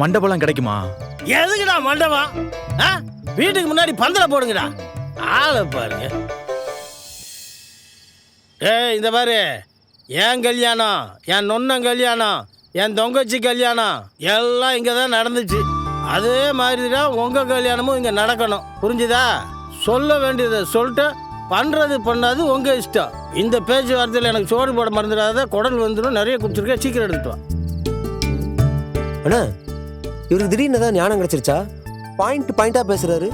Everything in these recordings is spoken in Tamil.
மண்டபம்லாம் கிடைக்குமா? எதுக்குடா மண்டபம்? வீட்டுக்கு முன்னாடி பந்தல போடுங்கடா. ஆளை பாருங்க. இந்த பாரு, என் கல்யாணம், என் நொண்ணன் கல்யாணம், என் தொங்கச்சி கல்யாணம் எல்லாம் இங்கே தான் நடந்துச்சு. அதே மாதிரி தான் உங்கள் கல்யாணமும் இங்கே நடக்கணும். புரிஞ்சுதா? சொல்ல வேண்டியதை சொல்லிட்டு பண்ணுறது பண்ணாது உங்கள் இஷ்டம். இந்த பேச்சுவார்த்தையில் எனக்கு சோறு போட மறந்துடாத. குடல் வந்துடும், நிறைய குடிச்சிருக்கேன், சீக்கிரம் எடுத்துட்டு வா. அண்ணா, இவருக்கு திடீர்னு தான் ஞானம் கிடைச்சிருச்சா? பாயிண்டா பேசுறாரு.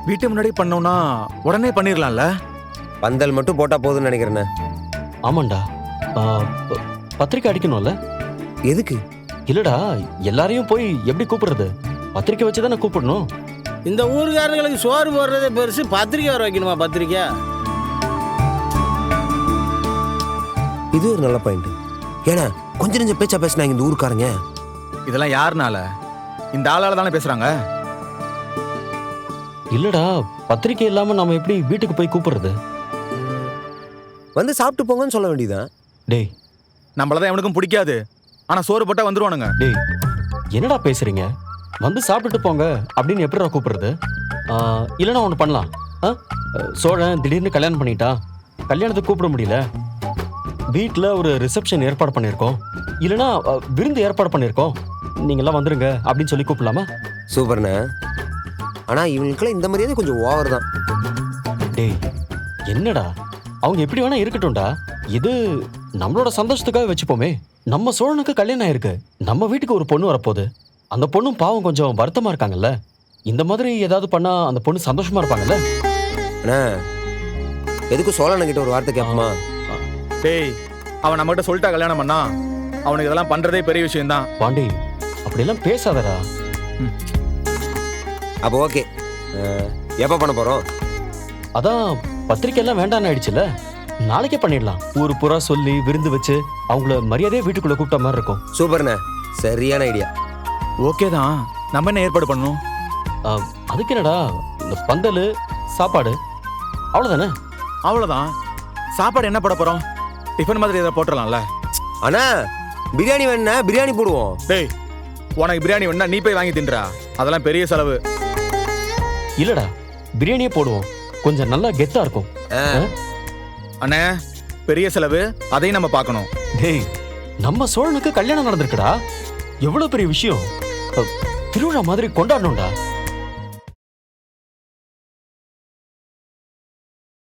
வீட்டு முன்னாடி பண்ணோம்னா உடனே பண்ணிடலாம்ல. பந்தல் மட்டும் போட்டா போதும்னு நினைக்கிறேண்ணே. ஆமாண்டா, பத்திரிக்கை அடிக்கணும்ல. எதுக்கு? இல்லடா, எல்லாரையும் போய் எப்படி கூப்பிடுறது? பத்திரிக்கை வச்சு தானே கூப்பிடணும். இந்த ஊருக்காரங்களுக்கு சோறு போடுறதே பெருசு, பத்திரிக்கை வர வைக்கணுமா? பத்திரிக்கை இது ஒரு நல்ல பாயிண்ட். ஏன்னா கொஞ்சம் நெஞ்ச பேச்சா பேசினாங்க இந்த ஊருக்காரங்க. இதெல்லாம் யாருனால? இந்த ஆளால தானே பேசுறாங்க. இல்லடா, பத்திரிக்கை இல்லாம நாம எப்படி வீட்டுக்கு போய் கூப்பிடுறது? வந்து சாப்பிட்டு போங்கன்னு சொல்ல வேண்டியதான். டேய், நம்மளதான் எவனுக்கும் பிடிக்காது. ஆனா சோறு போட்டா வந்துருவானுங்க. டேய், என்னடா பேசுறீங்க? வந்து சாப்பிட்டுட்டு போங்க அப்படின்னு எப்படிடா கூப்பிடுறது? இல்லைன்னா ஒன்று பண்ணலாம். சோழன் திடீர்னு கல்யாணம் பண்ணிட்டா, கல்யாணத்துக்கு கூப்பிட முடியல, வீட்டில் ஒரு ரிசப்ஷன் ஏற்பாடு பண்ணியிருக்கோம், இல்லைன்னா விருந்து ஏற்பாடு பண்ணியிருக்கோம், நீங்கள்லாம் வந்துருங்க அப்படின்னு சொல்லி கூப்பிடலாமா? சூப்பர்ண்ணே. ஆனால் இவங்களுக்கெல்லாம் இந்த மரியாதை கொஞ்சம் ஓவர் தான். டேய், என்னடா, அவங்க எப்படி வேணா இருக்கட்டும்டா. இது நம்மளோட சந்தோஷத்துக்காக வச்சுப்போமே. நம்ம சோழனுக்கு கல்யாணம் ஆயிருக்கு, நம்ம வீட்டுக்கு ஒரு பொண்ணு வரப்போகுது. அந்த பொண்ணும் பாவம் கொஞ்சம் வருத்தமா இருக்காங்கல்ல. இந்த மாதிரி ஏதாவது பண்ணா அந்த பொண்ணு சந்தோஷமா இருப்பாங்கல்ல. அண்ணா, எதுக்கு சோழன்கிட்ட ஒரு வார்த்தை கேட்போமா? டேய், அவன் நம்ம கிட்ட சொல்லிட்டா கல்யாணம் பண்ணா, அவனுக்கு இதெல்லாம் பண்றதே பெரிய விஷயம் தான். பாண்டி, அப்படியெல்லாம் பேசாதடா. அப்போ ஓகே, எப்போ பண்ண போறோம்? அதான் பத்திரிக்கை எல்லாம் வேண்டான்னு ஆயிடுச்சுல, நாளைக்கே பண்ணிடலாம். ஊரு பூரா சொல்லி விருந்து வச்சு அவங்கள மரியாதையா வீட்டுக்குள்ள கூப்பிட்ட மாதிரி இருக்கும். சூப்பர்ண்ணே, சரியான ஐடியா. ஓகே தான். நம்ம என்ன ஏற்பாடு பண்ணணும்? அதுக்கு என்னடா, இந்த பந்தல், சாப்பாடு, அவ்வளவுதானே? அவ்வளவுதான். சாப்பாடு என்ன போட போறோம்? டிஃபன் மாதிரி ஏதாவது போட்டுடலாம்ல. அண்ணா, பிரியாணி வேணுண்ணா, பிரியாணி போடுவோம். டேய், உனக்கு பிரியாணி வேணா நீ போய் வாங்கி தின்றா. அதெல்லாம் பெரிய செலவு. இல்லடா, பிரியாணியே போடுவோம், கொஞ்சம் நல்லா கெத்தா இருக்கும். அண்ணே, பெரிய செலவு, அதையும் நம்ம பார்க்கணும். டேய், நம்ம சோழனுக்கு கல்யாணம் நடந்திருக்குடா, எவ்வளவு பெரிய விஷயம். திருவிழா மாதிரி கொண்டாடணும்டா.